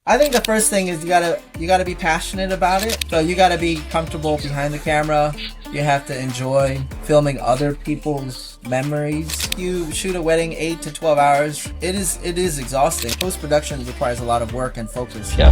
I think the first thing is you gotta be passionate about it. So you gotta be comfortable behind the camera. You have to enjoy filming other people's memories. You shoot a wedding 8 to 12 hours. It is exhausting. Post-production requires a lot of work and focus. Yeah.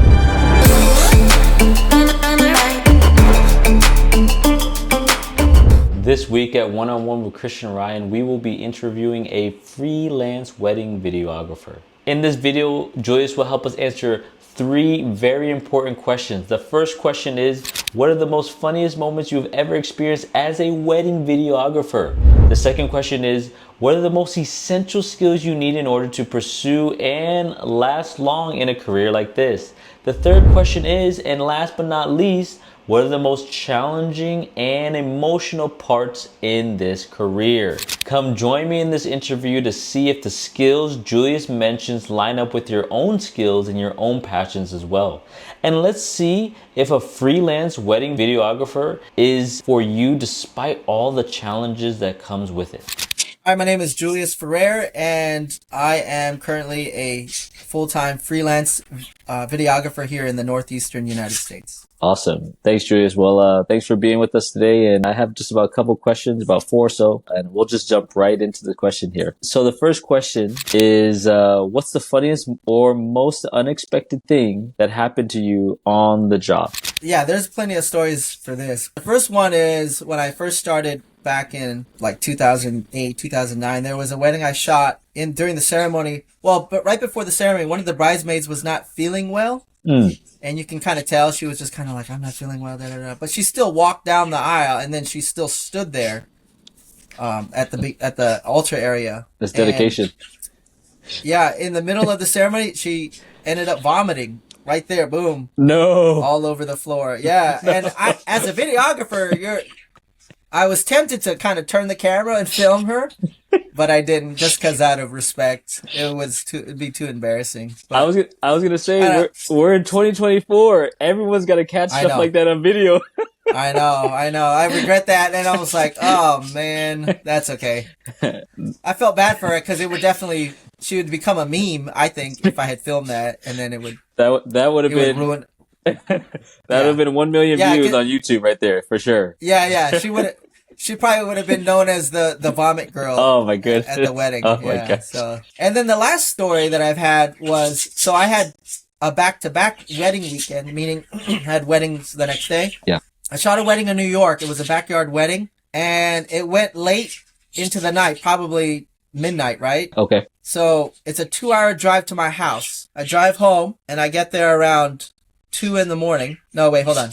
This week at One on One with Christian Ryan, we will be interviewing a freelance wedding videographer. In this video, Julius will help us answer 3 very important questions. The first question is, what are the most funniest moments you've ever experienced as a wedding videographer? The second question is, what are the most essential skills you need in order to pursue and last long in a career like this? The third question is, and last but not least, what are the most challenging and emotional parts in this career? Come join me in this interview to see if the skills Julius mentions line up with your own skills and your own passions as well. And let's see if a freelance wedding videographer is for you despite all the challenges that comes with it. Hi, my name is Julius Ferrer, and I am currently a full-time freelance videographer here in the northeastern United States. Awesome. Thanks, Julius. Well, thanks for being with us today. And I have just about a couple questions, about 4 or so, and we'll just jump right into the question here. So the first question is, what's the funniest or most unexpected thing that happened to you on the job? Yeah, there's plenty of stories for this. The first one is when I first started back in like 2008, 2009, there was a wedding I shot during the ceremony. Well, but right before the ceremony, one of the bridesmaids was not feeling well. And you can kind of tell she was just kind of like, I'm not feeling well, da, da, da. But she still walked down the aisle, and then she still stood there at the altar area. That's dedication. And, yeah, in the middle of the ceremony, she ended up vomiting right there. Boom. No. All over the floor. Yeah, and I, as a videographer, I was tempted to kind of turn the camera and film her, but I didn't, just because out of respect. It'd be too embarrassing. But I was gonna say we're in 2024. Everyone's got to catch stuff like that on video. I know. I regret that, and I was like, oh man, that's okay. I felt bad for her because she would become a meme. I think if I had filmed that, and then it would that would have been ruin. That would have been 1 million views on YouTube right there for sure. Yeah. She probably would have been known as the vomit girl. Oh my goodness. At the wedding. Oh my gosh. So, and then the last story that I've had was, so I had a back-to-back wedding weekend, meaning I had weddings the next day. Yeah. I shot a wedding in New York. It was a backyard wedding, and it went late into the night, probably midnight, right? Okay. So it's a 2-hour drive to my house. I drive home, and I get there around 2 in the morning. No, wait, hold on.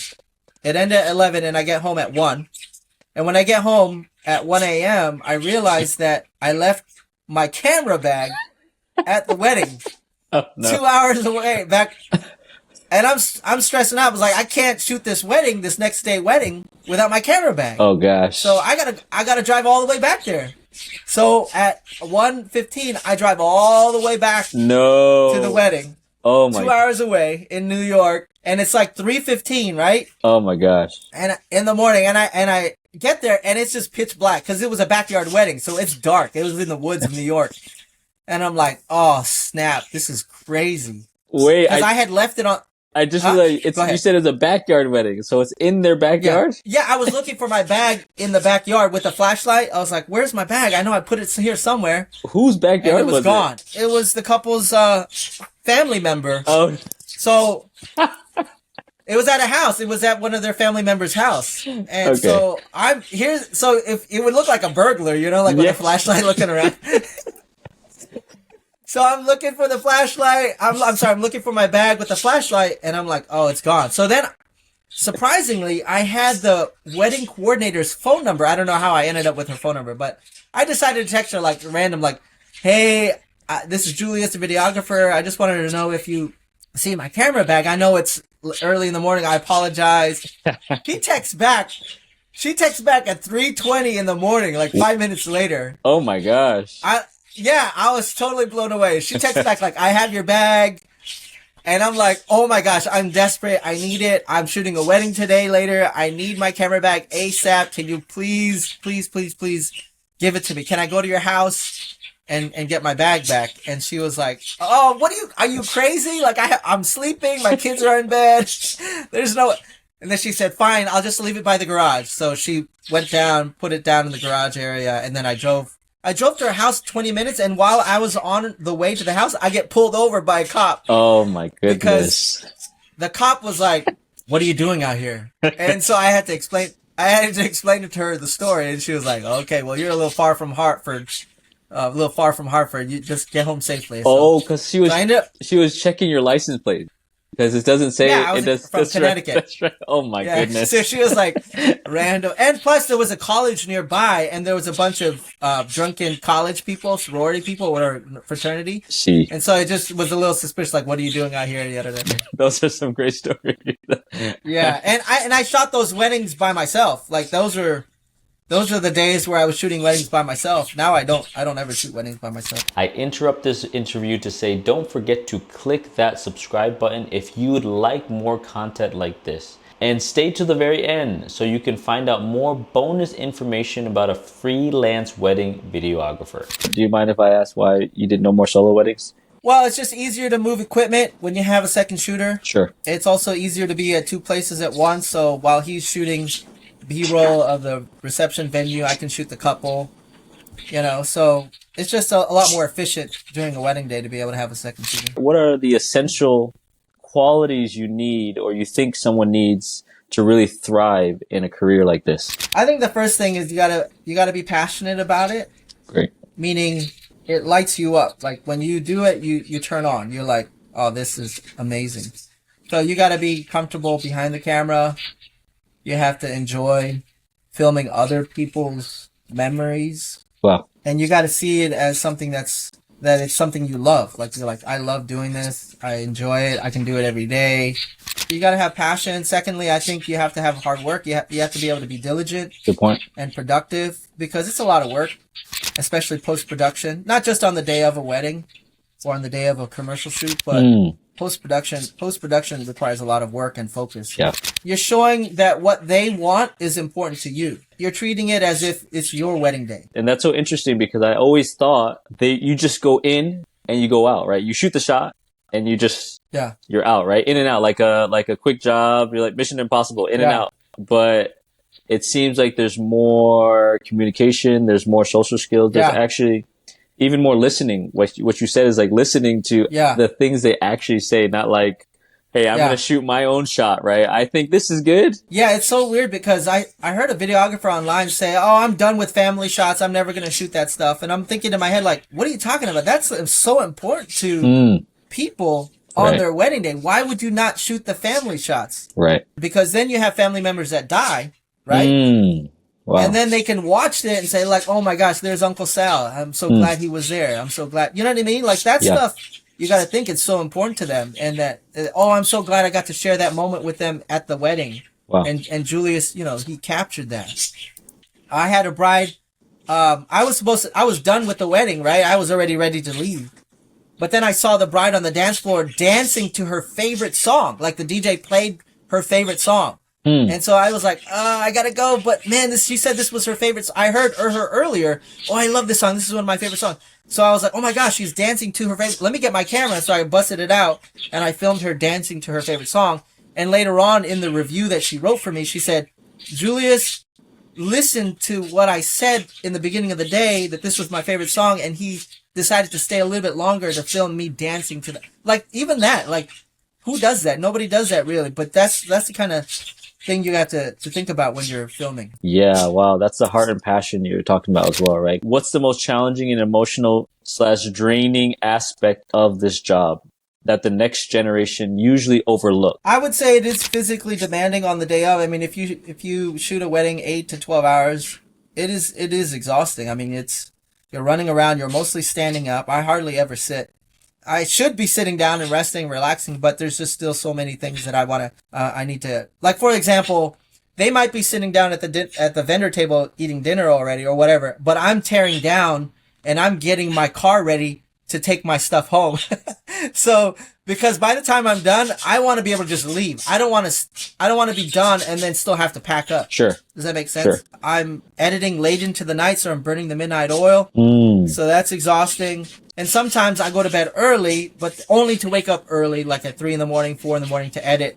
It ended at 11, and I get home at 1. And when I get home at 1 a.m., I realized that I left my camera bag at the wedding. Oh, no. 2 hours away back. And I'm stressing out. I was like, I can't shoot this next day wedding without my camera bag. Oh gosh. So I gotta drive all the way back there. So at 1:15, I drive all the way back to the wedding. Oh my. 2 hours away in New York. And it's like 3:15, right? Oh my gosh. And in the morning, and I get there, and it's just pitch black because it was a backyard wedding, so it's dark. It was in the woods of New York, and I'm like, "Oh snap! This is crazy." Wait, because I had left it on. I just realized you said it's a backyard wedding, so it's in their backyard. Yeah, I was looking for my bag in the backyard with a flashlight. I was like, "Where's my bag? I know I put it here somewhere." Whose backyard was gone? It was the couple's family member. Oh, so. It was at a house. It was at one of their family members' house. And so I'm here. So if it would look like a burglar, like with a flashlight looking around. So I'm looking for the flashlight. I'm sorry. I'm looking for my bag with the flashlight, and I'm like, oh, it's gone. So then, surprisingly, I had the wedding coordinator's phone number. I don't know how I ended up with her phone number, but I decided to text her like random, like, hey, this is Julius, the videographer. I just wanted to know if you see my camera bag. I know it's early in the morning. I apologize. She texts back at 3:20 in the morning, like 5 minutes later. Oh my gosh. I was totally blown away. She texts back like, I have your bag. And I'm like, oh my gosh, I'm desperate. I need it. I'm shooting a wedding today later. I need my camera bag ASAP. Can you please give it to me? Can I go to your house and get my bag back. And she was like, "Oh, are you crazy? Like I'm sleeping. My kids are in bed. There's no." And then she said, "Fine, I'll just leave it by the garage." So she went down, put it down in the garage area, and then I drove to her house 20 minutes, and while I was on the way to the house, I get pulled over by a cop. Oh my goodness. Because the cop was like, "What are you doing out here?" And so I had to explain to her the story, and she was like, "Okay, well, you're a little far from Hartford. You just get home safely." So, because she was checking your license plate. Because it doesn't say it does. From Connecticut. Right, that's right. Oh my goodness. So she was like random, and plus there was a college nearby, and there was a bunch of drunken college people, sorority people, or fraternity. And so it just was a little suspicious. Like, what are you doing out here? Those are some great stories. Yeah, and I shot those weddings by myself. Like those are the days where I was shooting weddings by myself. Now I don't ever shoot weddings by myself. I interrupt this interview to say, don't forget to click that subscribe button if you would like more content like this. And stay to the very end so you can find out more bonus information about a freelance wedding videographer. Do you mind if I ask why you did no more solo weddings? Well, it's just easier to move equipment when you have a second shooter. Sure. It's also easier to be at two places at once. So while he's shooting B-roll of the reception venue, I can shoot the couple, so it's just a lot more efficient during a wedding day to be able to have a second shooter. What are the essential qualities you need or you think someone needs to really thrive in a career like this? I think the first thing is you gotta be passionate about it. Great. Meaning it lights you up. Like when you do it, you turn on. You're like, oh, this is amazing. So you gotta be comfortable behind the camera. You have to enjoy filming other people's memories. Wow. And you got to see it as something that it's something you love. Like you're like, I love doing this. I enjoy it. I can do it every day. You got to have passion. Secondly, I think you have to have hard work. You have to be able to be diligent. Good point. And productive, because it's a lot of work, especially post-production. Not just on the day of a wedding or on the day of a commercial shoot, but post-production requires a lot of work and focus. Yeah. You're showing that what they want is important to you. You're treating it as if it's your wedding day. And that's so interesting because I always thought you just go in and you go out, right? You shoot the shot and you're out, right? In and out, like a quick job. You're like Mission Impossible, in and out. But it seems like there's more communication. There's more social skills. There's actually even more listening. What you said is like listening to the things they actually say, not like, hey, I'm going to shoot my own shot, right? I think this is good. Yeah, it's so weird because I heard a videographer online say, oh, I'm done with family shots. I'm never going to shoot that stuff. And I'm thinking in my head, like, what are you talking about? That's so important to people on their wedding day. Why would you not shoot the family shots? Right. Because then you have family members that die, right? Wow. And then they can watch it and say like, oh my gosh, there's Uncle Sal. I'm so glad he was there. I'm so glad. You know what I mean? Like that stuff. You got to think it's so important to them, and that, oh, I'm so glad I got to share that moment with them at the wedding. Wow. And Julius, he captured that. I had a bride. I was done with the wedding, right? I was already ready to leave. But then I saw the bride on the dance floor dancing to her favorite song. Like the DJ played her favorite song. And so I was like, I gotta go. But man, she said this was her favorite. I heard her earlier. Oh, I love this song. This is one of my favorite songs. So I was like, oh my gosh, she's dancing to her favorite. Let me get my camera. So I busted it out and I filmed her dancing to her favorite song. And later on in the review that she wrote for me, she said, Julius listened to what I said in the beginning of the day, that this was my favorite song. And he decided to stay a little bit longer to film me dancing to that. Like even that, like who does that? Nobody does that really. But that's the kind of thing you have to think about when you're filming. Yeah, wow. That's the heart and passion you're talking about as well, right? What's the most challenging and emotional / draining aspect of this job that the next generation usually overlook? I would say it is physically demanding on the day of. I mean, if you shoot a wedding 8 to 12 hours, it is exhausting. I mean, you're running around, you're mostly standing up. I hardly ever sit. I should be sitting down and resting, relaxing, but there's just still so many things that I need to, like, for example, they might be sitting down at the vendor table eating dinner already or whatever, but I'm tearing down and I'm getting my car ready to take my stuff home. So Because by the time I'm done, I want to be able to just leave. I don't want to be done and then still have to pack up. Sure. Does that make sense? Sure. I'm editing late into the night, so I'm burning the midnight oil. So that's exhausting. And sometimes I go to bed early, but only to wake up early, like at 3 in the morning, 4 in the morning, to edit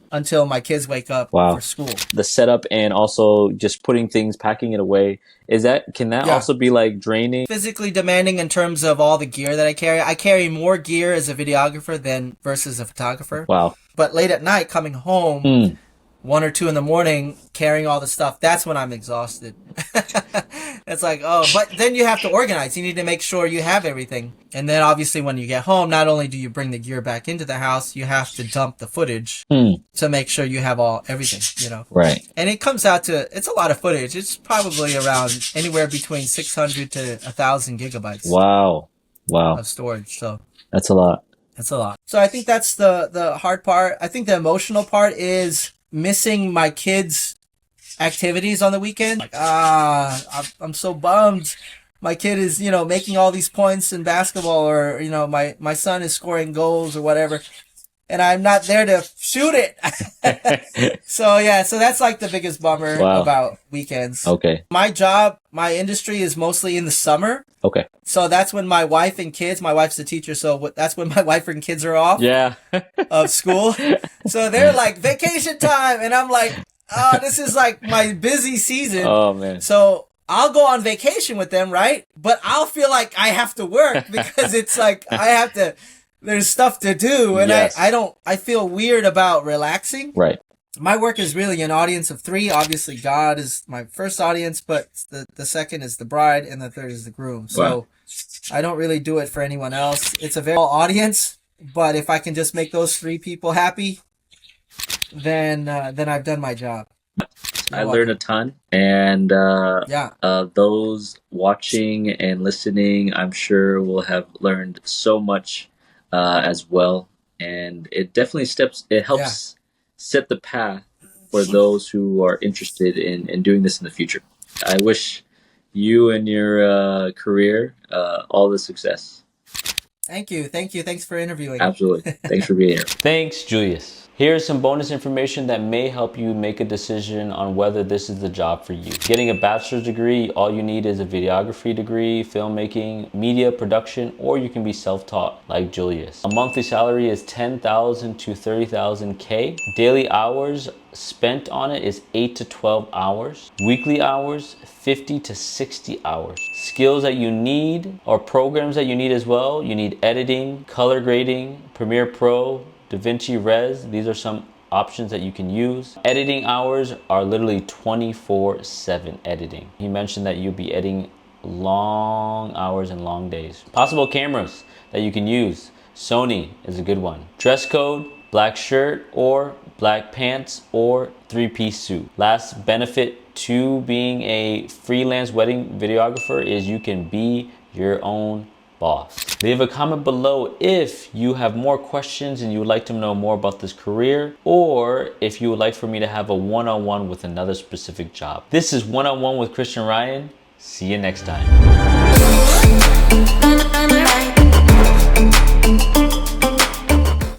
until my kids wake up for school. The setup and also just putting things, packing it away. Can that also be like draining? Physically demanding in terms of all the gear that I carry. I carry more gear as a videographer than versus a photographer. Wow. But late at night, coming home, 1 or 2 in the morning, carrying all the stuff, that's when I'm exhausted. It's like, oh, but then you have to organize. You need to make sure you have everything. And then obviously when you get home, not only do you bring the gear back into the house, you have to dump the footage to make sure you have everything, you know? Right. And it comes out to, it's a lot of footage. It's probably around anywhere between 600 to 1,000 gigabytes. Wow. Of storage. So that's a lot. That's a lot. So I think that's the hard part. I think the emotional part is missing my kids' activities on the weekend. Like, I'm so bummed. My kid is, making all these points in basketball, or, my son is scoring goals or whatever, and I'm not there to shoot it. So that's like the biggest bummer about weekends. Okay. My industry is mostly in the summer. Okay. So that's when my wife and kids, my wife's a teacher, so that's when my wife and kids are off of school. So they're like vacation time, and I'm like, oh, this is like my busy season. Oh, man. So I'll go on vacation with them, right? But I'll feel like I have to work because it's like there's stuff to do, and I feel weird about relaxing. Right. My work is really an audience of 3. Obviously, God is my first audience, but the second is the bride, and the third is the groom. So I don't really do it for anyone else. It's a very small audience, but if I can just make those 3 people happy, then I've done my job. I learned a ton, and those watching and listening, I'm sure, will have learned so much as well. And it definitely helps set the path for those who are interested in doing this in the future. I wish you and your career all the success. Thank you. Thanks for interviewing. Absolutely. Thanks for being here. Thanks, Julius. Here's some bonus information that may help you make a decision on whether this is the job for you. Getting a bachelor's degree, all you need is a videography degree, filmmaking, media production, or you can be self-taught like Julius. A monthly salary is $10,000 to $30,000 Daily hours spent on it is 8 to 12 hours. Weekly hours, 50 to 60 hours. Skills that you need, or programs that you need as well. You need editing, color grading, Premiere Pro, DaVinci Res. These are some options that you can use. Editing hours are literally 24/7 editing. He mentioned that you'll be editing long hours and long days. Possible cameras that you can use. Sony is a good one. Dress code, black shirt or black pants or 3-piece suit. Last benefit to being a freelance wedding videographer is you can be your own boss. Leave a comment below if you have more questions and you would like to know more about this career, or if you would like for me to have a one-on-one with another specific job. This is One-on-One with Christian Ryan. See you next time.